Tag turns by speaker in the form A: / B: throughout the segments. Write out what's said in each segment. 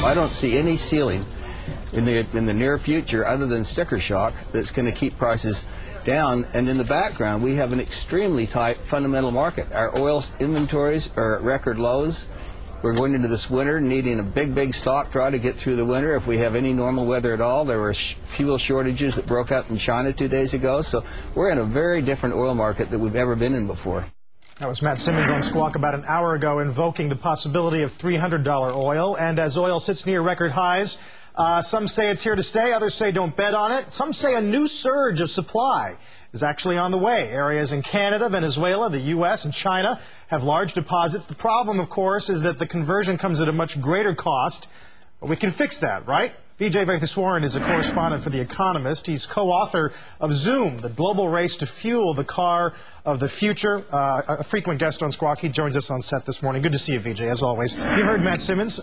A: I don't see any ceiling in the near future other than sticker shock that's going to keep prices down. And in the background, we have an extremely tight fundamental market. Our oil inventories are at record lows. We're going into this winter needing a big stock draw to get through the winter if we have any normal weather at all. There were fuel shortages that broke out in China 2 days ago. So we're in a very different oil market than we've ever been in before.
B: That was Matt Simmons on Squawk about an hour ago, invoking the possibility of $300 oil. And as oil sits near record highs, some say it's here to stay, others say don't bet on it. Some say a new surge of supply is actually on the way. Areas in Canada, Venezuela, the U.S., and China have large deposits. The problem, of course, is that the conversion comes at a much greater cost. But we can fix that, right? Vijay Vaitheswaran is a correspondent for The Economist. He's co-author of Zoom, the global race to fuel the car of the future. A frequent guest on Squawk. He joins us on set this morning. Good to see you, Vijay, as always. You heard Matt Simmons.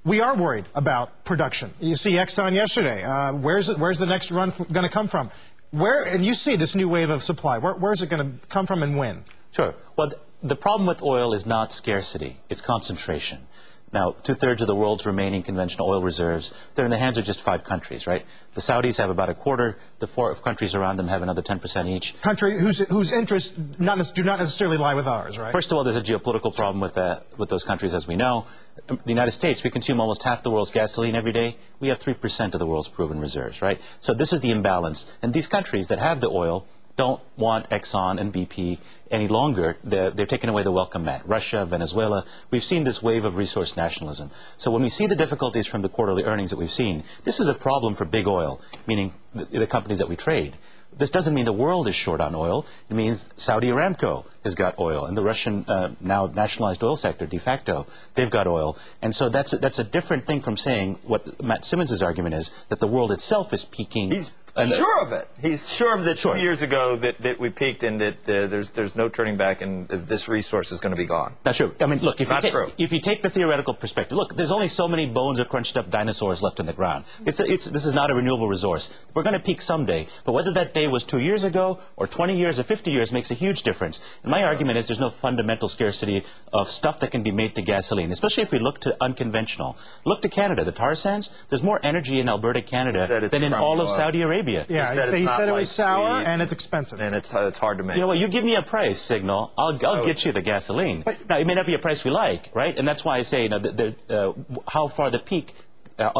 B: We are worried about production. You see Exxon yesterday. Where's the next run going to come from? And you see this new wave of supply. Where's it going to come from and when?
C: Sure. Well, the problem with oil is not scarcity. It's concentration. Now, 2/3 of the world's remaining conventional oil reserves, they're in the hands of just 5 countries, right? The Saudis have about a quarter. The 4 countries around them have another 10% each.
B: Country whose interests do not necessarily lie with ours, right?
C: First of all, there's a geopolitical problem with those countries, as we know. The United States, we consume almost half the world's gasoline every day. We have 3% of the world's proven reserves, right? So this is the imbalance. And these countries that have the oil don't want Exxon and BP any longer. They've taken away the welcome mat. Russia, Venezuela, we've seen this wave of resource nationalism. So when we see the difficulties from the quarterly earnings that we've seen, this is a problem for big oil, meaning the companies that we trade. This doesn't mean the world is short on oil. It means Saudi Aramco has got oil, and the Russian now nationalized oil sector, de facto, they've got oil. And so that's a different thing from saying what Matt Simmons' argument is, that the world itself is peaking.
D: He's sure of it. He's sure of that 2 years ago that we peaked and that there's no turning back and this resource is going to be gone.
C: Not true. I mean, look, if you take the theoretical perspective, look, there's only so many bones of crunched up dinosaurs left in the ground. This is not a renewable resource. We're going to peak someday, but whether that day was 2 years ago or 20 years or 50 years makes a huge difference. And my argument is there's no fundamental scarcity of stuff that can be made to gasoline, especially if we look to unconventional. Look to Canada, the tar sands. There's more energy in Alberta, Canada than in all of Saudi Arabia.
B: Yeah, he said it was sour and it's expensive.
D: And it's hard to make.
C: You know what, you give me a price signal, I'll get you the gasoline. Now, it may not be a price we like, right? And that's why I say, you know, how far the peak,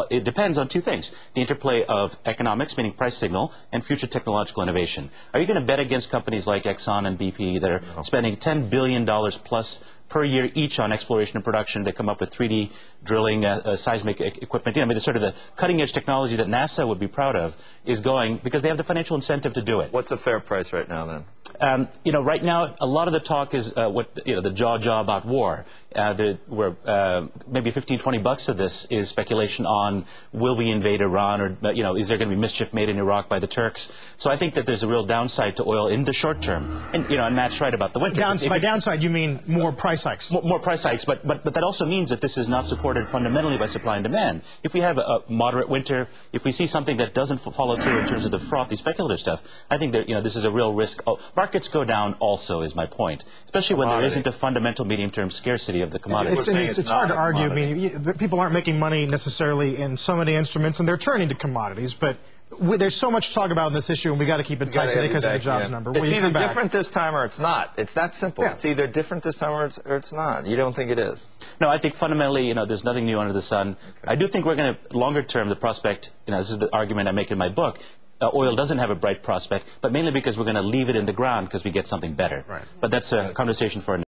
C: it depends on 2 things. The interplay of economics, meaning price signal, and future technological innovation. Are you going to bet against companies like Exxon and BP that are spending $10 billion plus per year each on exploration and production? They come up with 3D drilling, seismic equipment. You know, I mean, the sort of the cutting-edge technology that NASA would be proud of is going because they have the financial incentive to do it.
D: What's a fair price right now, then?
C: You know, right now, a lot of the talk is the jaw about war. Maybe 15, 20 bucks of this is speculation on will we invade Iran, or is there going to be mischief made in Iraq by the Turks? So I think that there's a real downside to oil in the short term. And and Matt's right about the winter.
B: By downside, you mean more price hikes?
C: More price hikes, but that also means that this is not supported fundamentally by supply and demand. If we have a moderate winter, if we see something that doesn't follow through in terms of the frothy speculative stuff, I think that this is a real risk. Markets go down also, is my point, especially when there isn't a fundamental medium-term scarcity of the commodity.
B: It's hard to argue. I mean, people aren't making money necessarily in so many instruments, and they're turning to commodities, but there's so much to talk about in this issue, and we got to keep it tight today because of the jobs number.
D: It's either different this time or it's not. It's that simple. Yeah. It's either different this time or it's not. You don't think it is?
C: No, I think fundamentally, there's nothing new under the sun. Okay. I do think we're going to, longer term, the prospect, this is the argument I make in my book, oil doesn't have a bright prospect, but mainly because we're going to leave it in the ground because we get something better. Right. But that's a conversation for another.